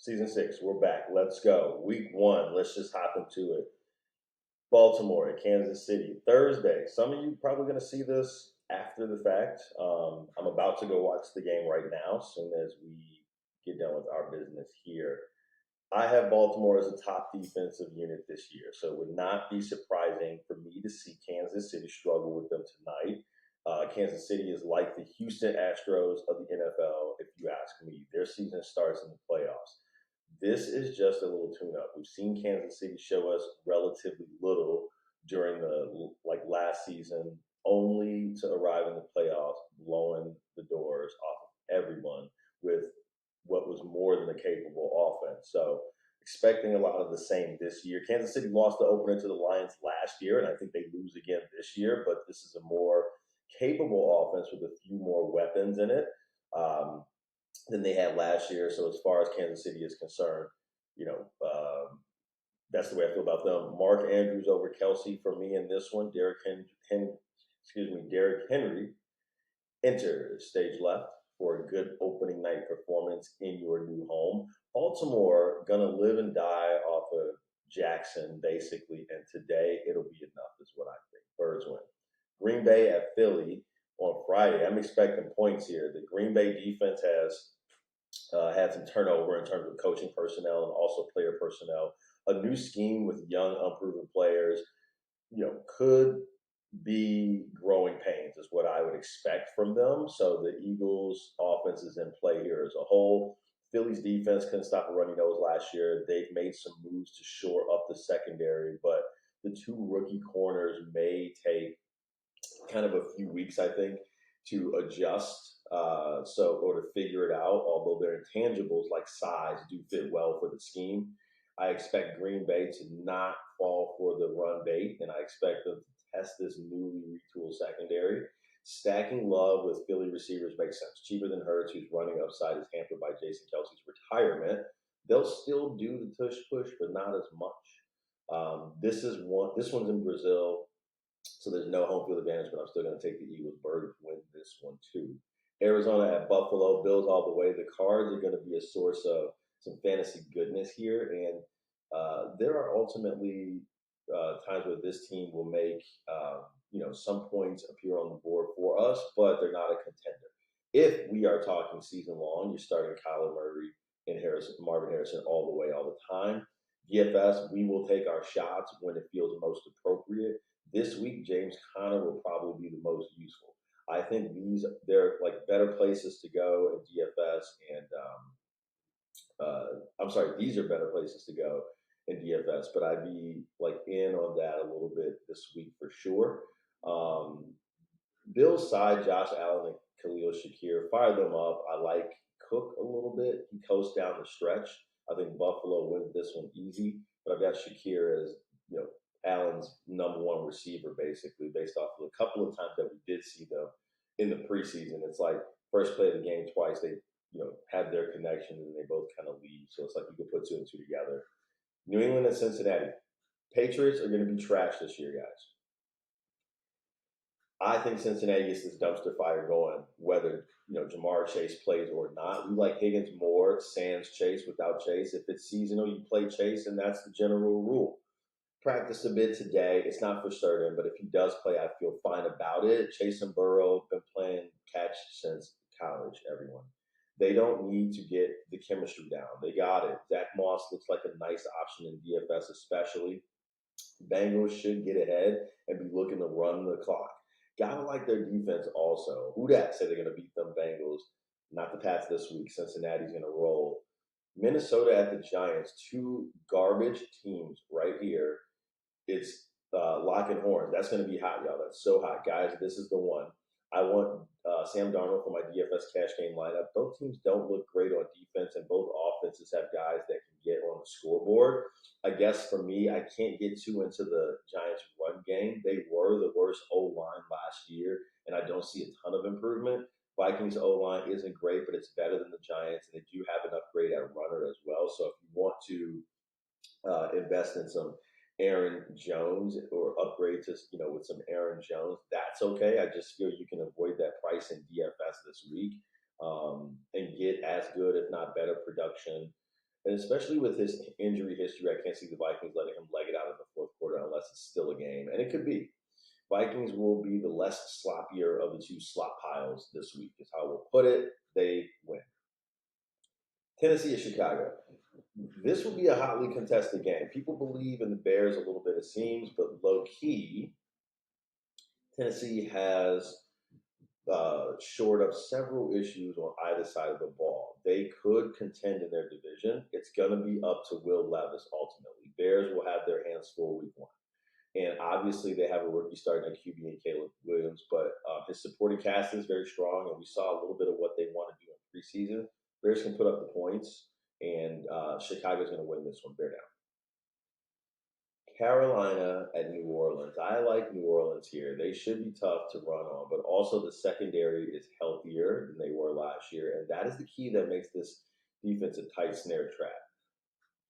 Season 6, we're back. Let's go. Week 1, let's just hop into it. Baltimore at Kansas City, Thursday. Some of you probably going to see this after the fact. I'm about to go watch the game right now, as soon as we get done with our business here. I have Baltimore as a top defensive unit this year, so it would not be surprising for me to see Kansas City struggle with them tonight. Kansas City is like the Houston Astros of the NFL, if you ask me. Their season starts in the playoffs. This is just a little tune-up. We've seen Kansas City show us relatively little during the last season, only to arrive in the playoffs, blowing the doors off of everyone with what was more than a capable offense. So expecting a lot of the same this year. Kansas City lost the opener to the Lions last year, and I think they lose again this year, but this is a more capable offense with a few more weapons in it. Than they had last year. So as far as Kansas City is concerned, that's the way I feel about them. Mark Andrews over Kelsey for me in this one. Derrick Henry enters stage left for a good opening night performance in your new home. Baltimore gonna live and die off of Jackson basically, and today it'll be enough is what I think. Birds win. Green Bay at Philly on Friday. I'm expecting points here. The Green Bay defense has had some turnover in terms of coaching personnel and also player personnel. A new scheme with young, unproven players, could be growing pains is what I would expect from them. So the Eagles' offense is in play here as a whole. Philly's defense couldn't stop a runny nose last year. They've made some moves to shore up the secondary, but the two rookie corners may take kind of a few weeks, I think, to adjust or to figure it out, although their intangibles like size do fit well for the scheme. I expect Green Bay to not fall for the run bait, and I expect them to test this newly retooled secondary. Stacking Love with Philly receivers makes sense. Cheaper than Hurts, whose running upside is hampered by Jason Kelsey's retirement. They'll still do the tush push, but not as much. This one's in Brazil, so there's no home field advantage, but I'm still going to take the Eagles. Birds win this one too. Arizona at Buffalo, Bills all the way. The Cards are going to be a source of some fantasy goodness here, and there are ultimately times where this team will make some points appear on the board for us, but they're not a contender. If we are talking season long, you're starting Kyler Murray and Marvin Harrison all the way, all the time. DFS, we will take our shots when it feels most appropriate. This week, James Conner will probably be the most useful. I think they're like better places to go in DFS, and these are better places to go in DFS. But I'd be like in on that a little bit this week for sure. Bill's side, Josh Allen and Khalil Shakir, fire them up. I like Cook a little bit. He coasts down the stretch. I think Buffalo wins this one easy, but I've got Shakir as Allen's number one receiver, basically, based off of a couple of times that we did see them in the preseason. It's like first play of the game twice, they have their connection and they both kind of leave. So it's like you can put two and two together. New England and Cincinnati. Patriots are going to be trash this year, guys. I think Cincinnati gets this dumpster fire going, whether Jamar Chase plays or not. We like Higgins more, sans Chase without Chase. If it's seasonal, you play Chase, and that's the general rule. Practiced a bit today. It's not for certain, but if he does play, I feel fine about it. Chase and Burrow been playing catch since college, everyone. They don't need to get the chemistry down. They got it. Zach Moss looks like a nice option in DFS especially. Bengals should get ahead and be looking to run the clock. Gotta like their defense also. Who dat said they're going to beat them Bengals? Not the Pats this week. Cincinnati's going to roll. Minnesota at the Giants. Two garbage teams right here. It's lock and horns. That's going to be hot, y'all. That's so hot. Guys, this is the one. I want Sam Darnold for my DFS cash game lineup. Both teams don't look great on defense, and both offenses have guys that can get on the scoreboard. I guess for me, I can't get too into the Giants' run game. They were the worst O-line last year, and I don't see a ton of improvement. Vikings O-line isn't great, but it's better than the Giants, and they do have an upgrade at runner as well. So if you want to invest in some Aaron Jones or upgrade to, with some Aaron Jones, that's okay. I just feel you can avoid that price in DFS this week and get as good, if not better, production And especially with his injury history, I can't see the Vikings letting him leg it out in the fourth quarter unless it's still a game. And it could be. Vikings will be the less sloppier of the two slop piles this week, is how we'll put it. They win. Tennessee at Chicago. This will be a hotly contested game. People believe in the Bears a little bit, it seems, but low key, Tennessee has shored up several issues on either side of the ball. They could contend in their division. It's going to be up to Will Levis ultimately. Bears will have their hands full week one. And obviously, they have a rookie starting at QB in Caleb Williams, but his supporting cast is very strong, and we saw a little bit of what they want to do in preseason. Bears can put up the points, and Chicago's going to win this one. Bear down. Carolina at New Orleans. I like New Orleans here. They should be tough to run on, but also the secondary is healthier than they were last year, and that is the key that makes this defense a tight snare trap.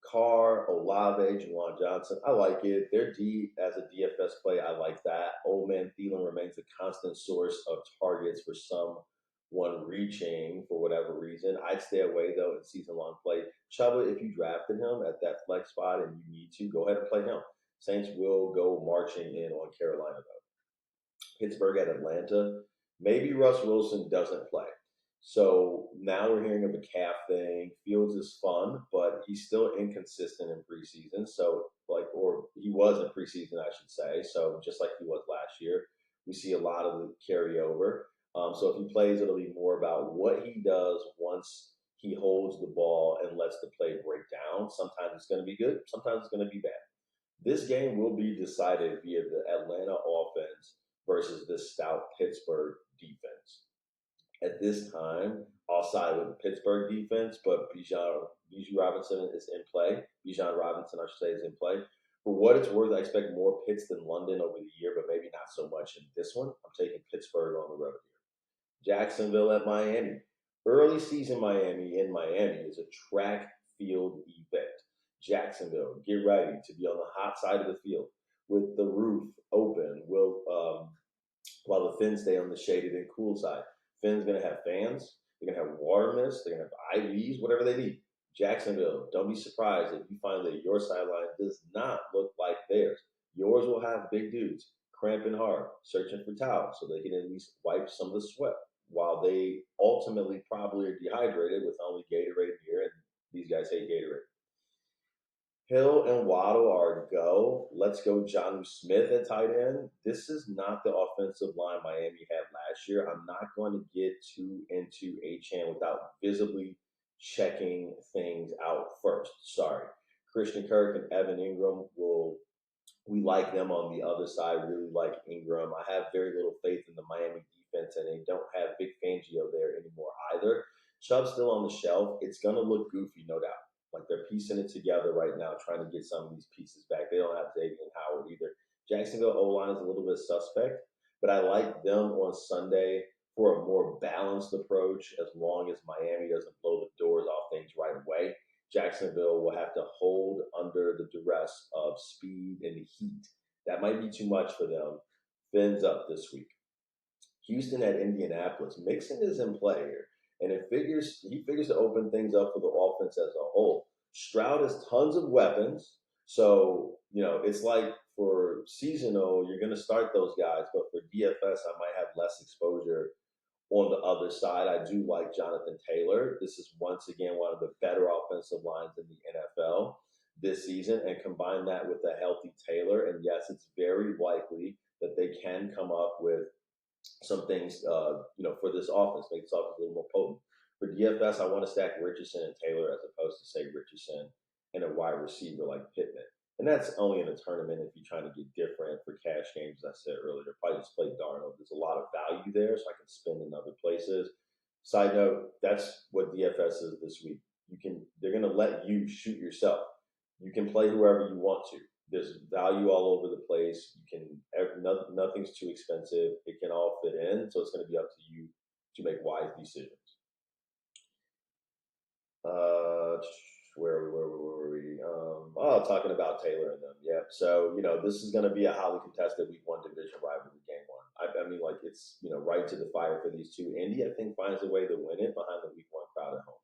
Carr, Olave, Juwan Johnson. I like it. Their D as a DFS play, I like that. Old man Thielen remains a constant source of targets for someone reaching for whatever reason. I'd stay away, though, in season-long play. Chuba, if you drafted him at that flex spot and you need to, go ahead and play him. Saints will go marching in on Carolina, though. Pittsburgh at Atlanta. Maybe Russ Wilson doesn't play. So now we're hearing of a calf thing. Fields is fun, but he's still inconsistent in preseason. So, or he was in preseason, I should say. So just like he was last year, we see a lot of the carryover. So if he plays, it'll be more about what he does once he holds the ball and lets the play break down. Sometimes it's going to be good. Sometimes it's going to be bad. This game will be decided via the Atlanta offense versus this stout Pittsburgh defense. At this time, I'll side with the Pittsburgh defense, but Bijan Robinson is in play. Bijan Robinson, I should say, is in play. For what it's worth, I expect more Pitts than London over the year, but maybe not so much in this one. I'm taking Pittsburgh on the road here. Jacksonville at Miami. Early season Miami in Miami is a track field event. Jacksonville, get ready to be on the hot side of the field with the roof open while the fins stay on the shaded and cool side. Finn's going to have fans. They're going to have water mist. They're going to have IVs, whatever they need. Jacksonville, don't be surprised if you find that your sideline does not look like theirs. Yours will have big dudes cramping hard, searching for towels so they can at least wipe some of the sweat while they ultimately probably are dehydrated with only Gatorade here, and these guys hate Gatorade. Hill and Waddle are go. Let's go Jonnu Smith at tight end. This is not the offensive line Miami had last year. I'm not going to get too into Achane without visibly checking things out first. Sorry. Christian Kirk and Evan Ingram we like them on the other side, really like Ingram. I have very little faith in the Miami defense, and they don't have Vic Fangio there anymore either. Chubb's still on the shelf. It's going to look goofy, no doubt. Like they're piecing it together right now, trying to get some of these pieces back. They don't have Xavier Howard either. Jacksonville O-line is a little bit suspect, but I like them on Sunday for a more balanced approach as long as Miami doesn't blow the doors off things right away. Jacksonville will have to hold under the duress of speed and heat. That might be too much for them. Fins up this week. Houston at Indianapolis. Mixon is in play here. And he figures to open things up for the offense as a whole. Stroud has tons of weapons. So, it's like for seasonal, you're going to start those guys. But for DFS, I might have less exposure on the other side. I do like Jonathan Taylor. This is once again one of the better offensive lines in the NFL this season. And combine that with a healthy Taylor. And yes, it's very likely that they can come up with some things, for this offense, make this offense a little more potent. For DFS, I want to stack Richardson and Taylor as opposed to, say, Richardson and a wide receiver like Pittman. And that's only in a tournament if you're trying to get different. For cash games, as I said earlier, probably just play Darnold. There's a lot of value there, so I can spend in other places. Side note, that's what DFS is this week. They're going to let you shoot yourself. You can play whoever you want to. There's value all over the place. Nothing's too expensive. It can all fit in. So it's going to be up to you to make wise decisions. Where were we? Talking about Taylor and them. Yeah. So, this is going to be a highly contested week one division rivalry game one. I mean, like it's, right to the fire for these two. Indy, I think, finds a way to win it behind the week one crowd at home.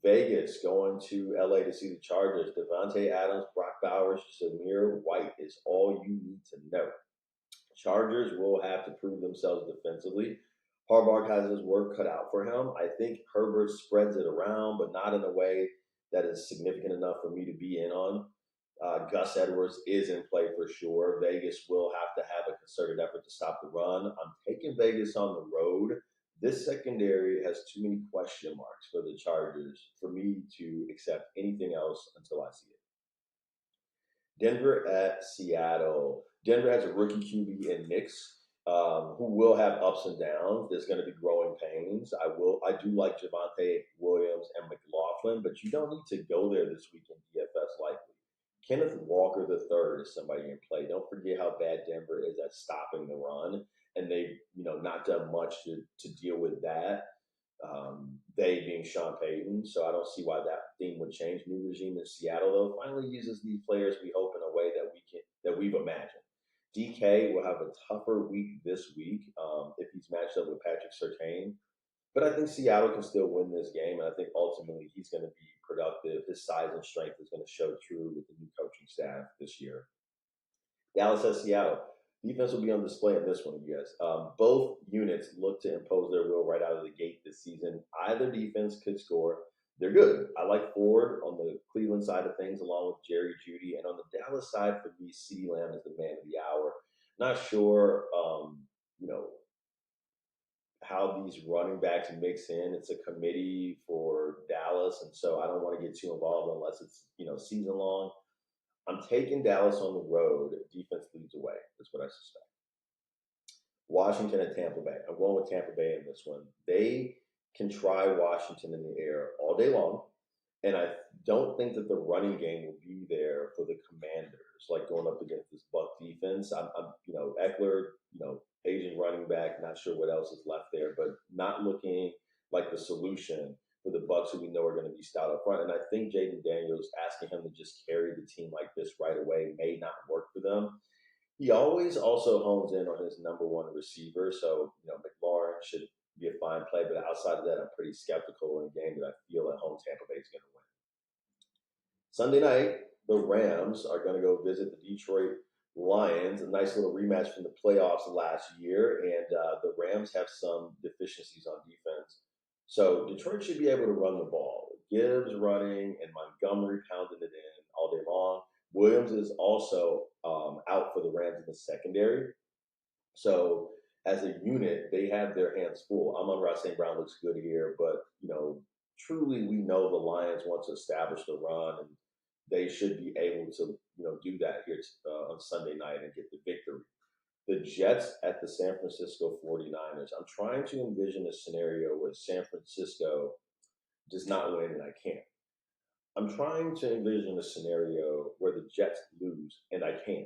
Vegas going to LA to see the Chargers. Devontae Adams, Brock Bowers, Zamir White is all you need to know. Chargers will have to prove themselves defensively. Harbaugh has his work cut out for him. I think Herbert spreads it around, but not in a way that is significant enough for me to be in on. Gus Edwards is in play for sure. Vegas will have to have a concerted effort to stop the run. I'm taking Vegas on the road. This secondary has too many question marks for the Chargers for me to accept anything else until I see it. Denver at Seattle. Denver has a rookie QB in Nix, who will have ups and downs. There's going to be growing pains. I do like Javonte Williams and McLaughlin, but you don't need to go there this week in DFS likely. Kenneth Walker III is somebody in play. Don't forget how bad Denver is at stopping the run, and they've not done much to deal with that. They being Sean Payton, so I don't see why that theme would change. New regime in Seattle though finally uses these players, we hope, in a way that we've imagined. DK will have a tougher week this week if he's matched up with Patrick Surtain. But I think Seattle can still win this game, and I think ultimately he's going to be productive. His size and strength is going to show true with the new coaching staff this year. Dallas at Seattle. Defense will be on display in this one, you guys. Both units look to impose their will right out of the gate this season. Either defense could score. They're good. I like Ford on the Cleveland side of things, along with Jerry Jeudy. And on the Dallas side, for me, CeeDee Lamb is the man of the hour. Not sure, how these running backs mix in. It's a committee for Dallas, and so I don't want to get too involved unless it's season long. I'm taking Dallas on the road. Defense leads away. That's what I suspect. Washington and Tampa Bay. I'm going with Tampa Bay in this one. They can try Washington in the air all day long, and I don't think that the running game will be there for the Commanders, like going up against this Buck defense. I'm Eckler, Asian running back. Not sure what else is left there, but not looking like the solution for the Bucks, who we know are going to be stout up front. And I think Jaden Daniels asking him to just carry the team like this right away may not work for them. He always also hones in on his number one receiver, so McLaurin should be a fine play. But outside of that, I'm pretty skeptical in a game that I feel at home Tampa Bay is going to win. Sunday night, the Rams are going to go visit the Detroit Lions, a nice little rematch from the playoffs last year, and the Rams have some deficiencies on defense. So Detroit should be able to run the ball. Gibbs running and Montgomery pounding it in all day long. Williams is also out for the Rams in the secondary. So as a unit, they have their hands full. Amon-Ra St. Brown looks good here, but truly we know the Lions want to establish the run, and they should be able to do that here on Sunday night and get the victory. The Jets at the San Francisco 49ers. I'm trying to envision a scenario where San Francisco does not win and I can't. I'm trying to envision a scenario where the Jets lose and I can.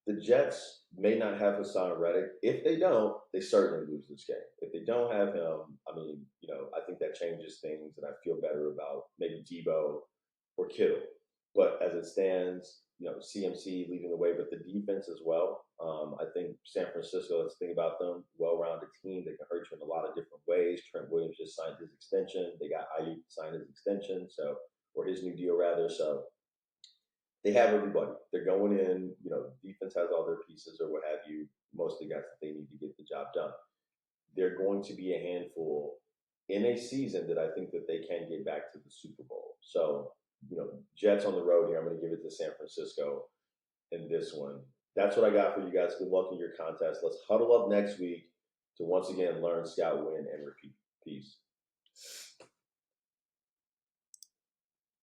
The Jets may not have Hassan Reddick. If they don't, they certainly lose this game. If they don't have him, I think that changes things, and I feel better about maybe Debo or Kittle. But as it stands, CMC leading the way, but the defense as well. I think San Francisco, let's think about them, well-rounded team. They can hurt you in a lot of different ways. Trent Williams just signed his extension. They got Ayuk signed his extension, or his new deal rather. So they have everybody. They're going in, defense has all their pieces or what have you, most of the guys that they need to get the job done. They're going to be a handful in a season that I think that they can get back to the Super Bowl. So, Jets on the road here. I'm going to give it to San Francisco in this one. That's what I got for you guys. Good luck in your contest. Let's huddle up next week to once again learn, scout, win, and repeat. Peace.